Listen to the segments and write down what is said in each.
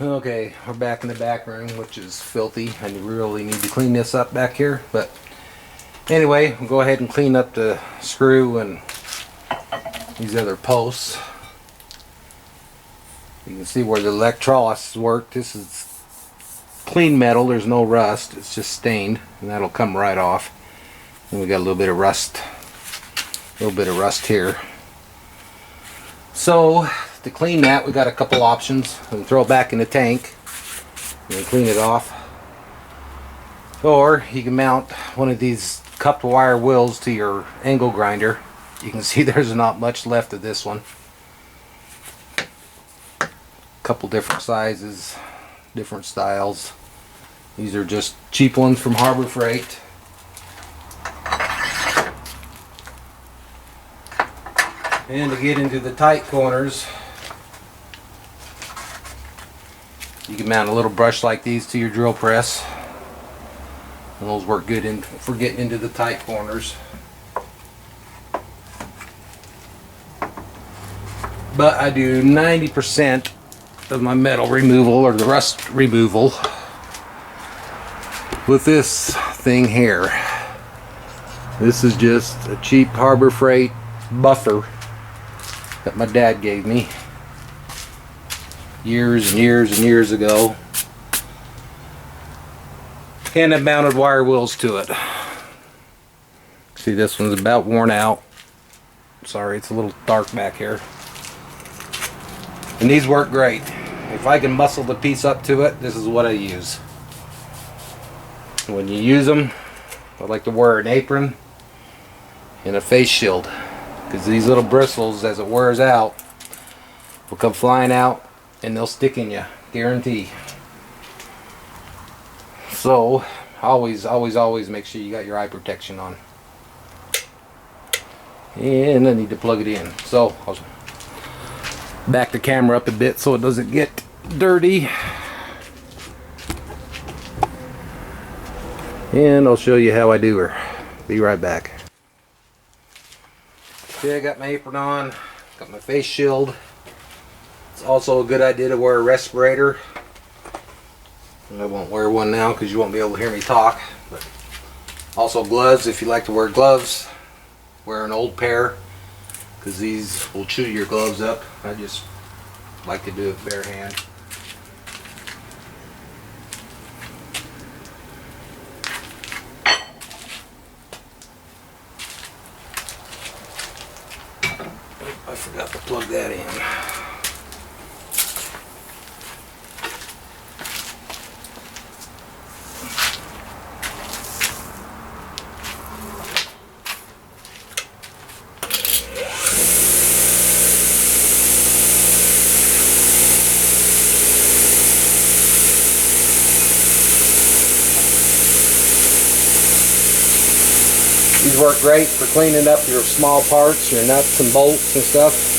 Okay, we're back in the back room, which is filthy. I really need to clean this up back here. But anyway, we'll go ahead and clean up the screw and these other posts. You can see where the electrolysis work. This is clean metal. There's no rust. It's just stained, and that'll come right off. And we got a little bit of rust. Here. So to clean that, we got a couple options. We can throw it back in the tank and clean it off, or you can mount one of these cupped wire wheels to your angle grinder. You can see there's not much left of this one. Couple different sizes, different styles. These are just cheap ones from Harbor Freight. And to get into the tight corners, you can mount a little brush like these to your drill press, and those work good for getting into the tight corners. But I do 90% of my metal removal, or the rust removal, with this thing here. This is just a cheap Harbor Freight buffer that my dad gave me years and years and years ago, and I mounted wire wheels to it. See, this one's about worn out. Sorry, it's a little dark back here. And these work great. If I can muscle the piece up to it, this is what I use. When you use them, I like to wear an apron and a face shield, because these little bristles, as it wears out, will come flying out and they'll stick in you, guarantee. So always make sure you got your eye protection on. And I need to plug it in. So I'll back the camera up a bit so it doesn't get dirty, and I'll show you how I do her. Be right back. Okay, I got my apron on, got my face shield. It's also a good idea to wear a respirator. I won't wear one now because you won't be able to hear me talk. But also gloves, if you like to wear gloves, wear an old pair, because these will chew your gloves up. I just like to do it bare hand. I forgot to plug that in. These work great for cleaning up your small parts, your nuts and bolts and stuff.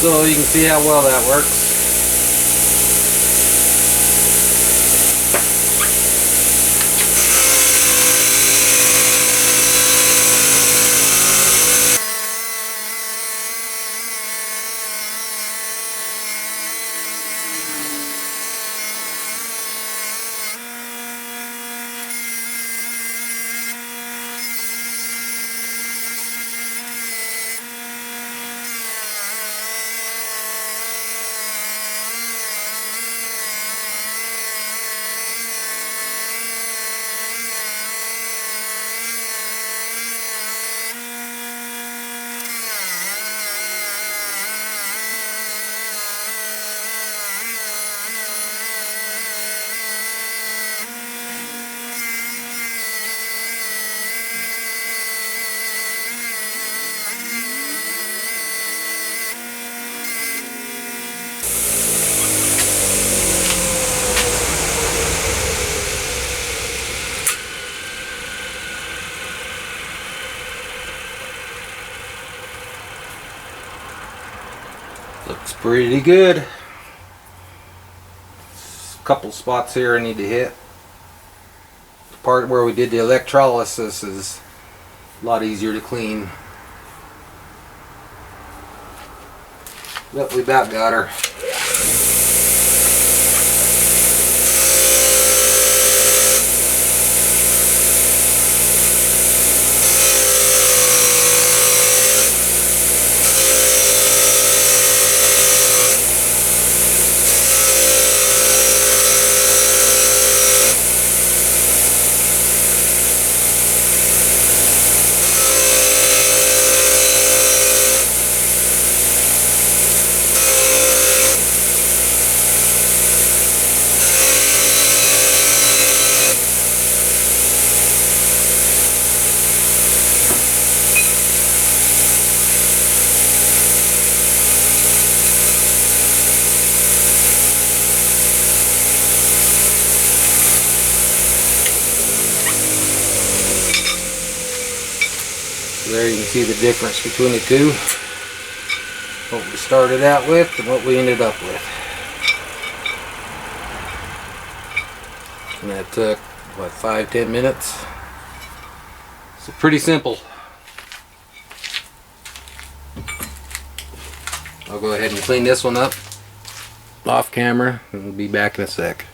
So you can see how well that works. Looks pretty good. A couple spots here I need to hit. The part where we did the electrolysis is a lot easier to clean. But we about got her. There you can see the difference between the two. What we started out with and what we ended up with. And that took, what, 5-10 minutes? So pretty simple. I'll go ahead and clean this one up off camera and we'll be back in a sec.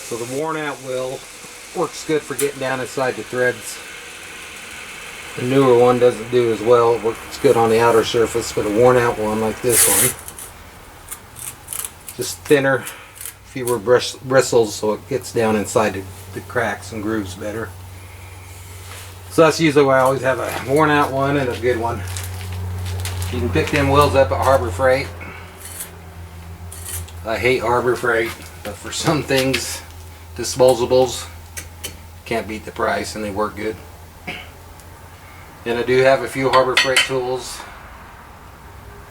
So the worn out wheel works good for getting down inside the threads. The newer one doesn't do as well. It works good on the outer surface, but a worn out one like this one, just thinner, fewer bristles, so it gets down inside the cracks and grooves better. So that's usually why I always have a worn out one and a good one. You can pick them wheels up at Harbor Freight. I hate Harbor Freight, but for some things, disposables, can't beat the price and they work good. And I do have a few Harbor Freight tools,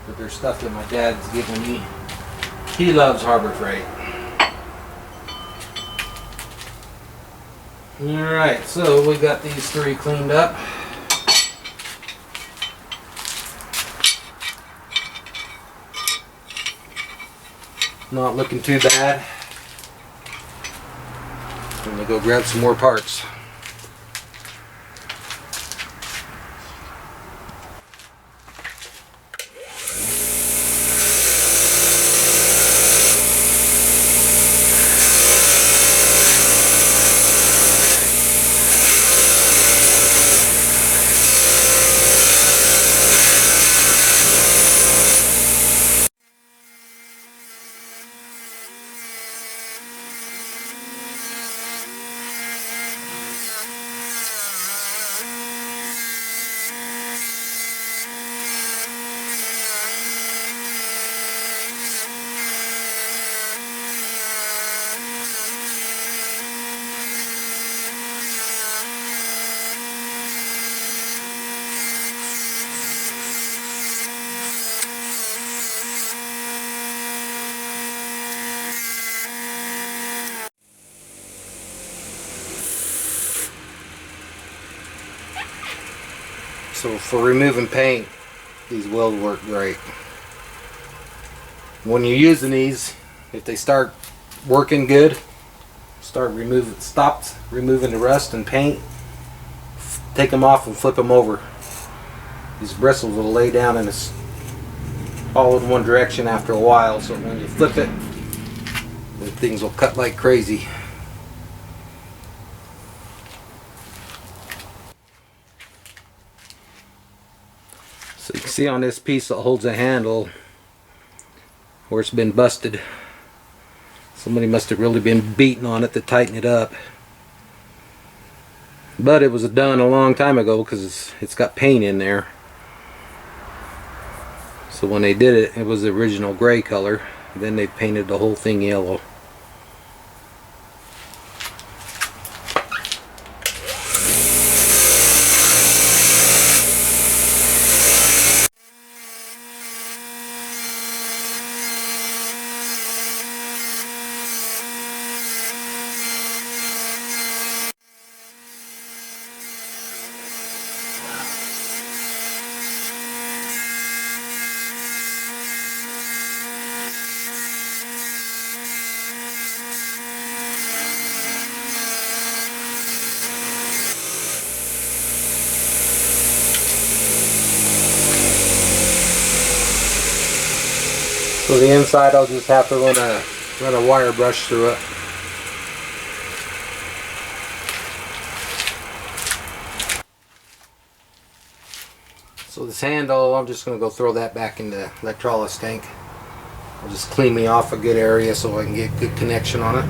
but there's stuff that my dad's given me. He loves Harbor Freight. Alright, so we got these three cleaned up. Not looking too bad. I'm gonna go grab some more parts. So for removing paint, these will work great. When you're using these, if they start working good, stop removing the rust and paint, take them off and flip them over. These bristles will lay down and it's all in one direction after a while, so when you flip it, the things will cut like crazy. So you can see on this piece that holds a handle where it's been busted. Somebody must have really been beating on it to tighten it up. But it was done a long time ago because it's got paint in there. So when they did it, it was the original gray color. Then they painted the whole thing yellow. So the inside, I'll just have to run a wire brush through it. So this handle, I'm just going to go throw that back in the electrolysis tank. I'll just clean me off a good area so I can get good connection on it.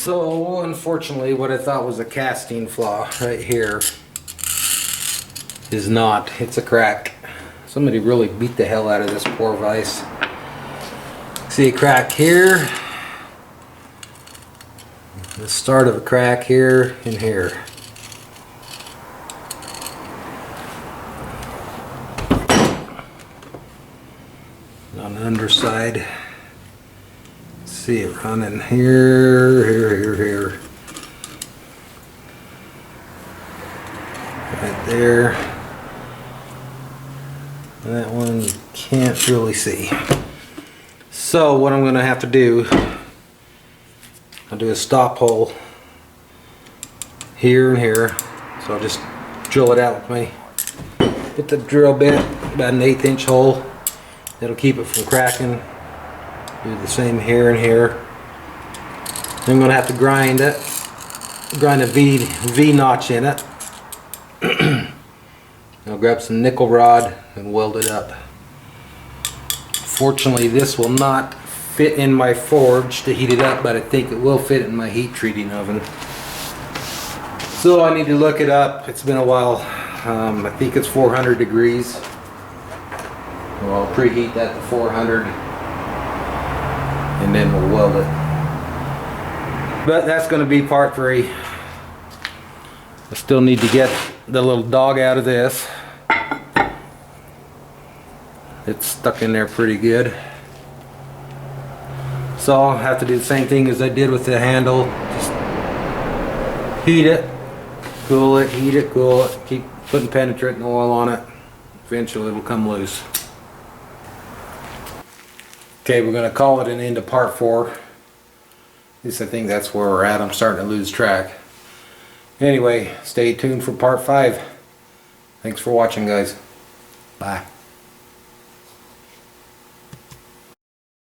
So unfortunately, what I thought was a casting flaw right here is not. It's a crack. Somebody really beat the hell out of this poor vise. See a crack here. The start of a crack here and here. On the underside, see it running here, here. Right there. And that one you can't really see. So what I'm going to have to do, I'll do a stop hole here and here. So I'll just drill it out with me. Get the drill bit, about an 1/8 inch hole. It'll keep it from cracking. Do the same here and here. Then I'm going to have to grind it. Grind a V notch in it. I'll grab some nickel rod and weld it up. Fortunately, this will not fit in my forge to heat it up, but I think it will fit in my heat treating oven. So I need to look it up. It's been a while. I think it's 400 degrees. Well, I'll preheat that to 400 and then we'll weld it. But that's going to be part 3. I still need to get the little dog out of this. It's stuck in there pretty good. So I'll have to do the same thing as I did with the handle. Just heat it, cool it, heat it, cool it. Keep putting penetrating oil on it. Eventually it'll come loose. Okay, we're going to call it an end to part 4. At least I think that's where we're at. I'm starting to lose track. Anyway, stay tuned for part 5. Thanks for watching, guys. Bye.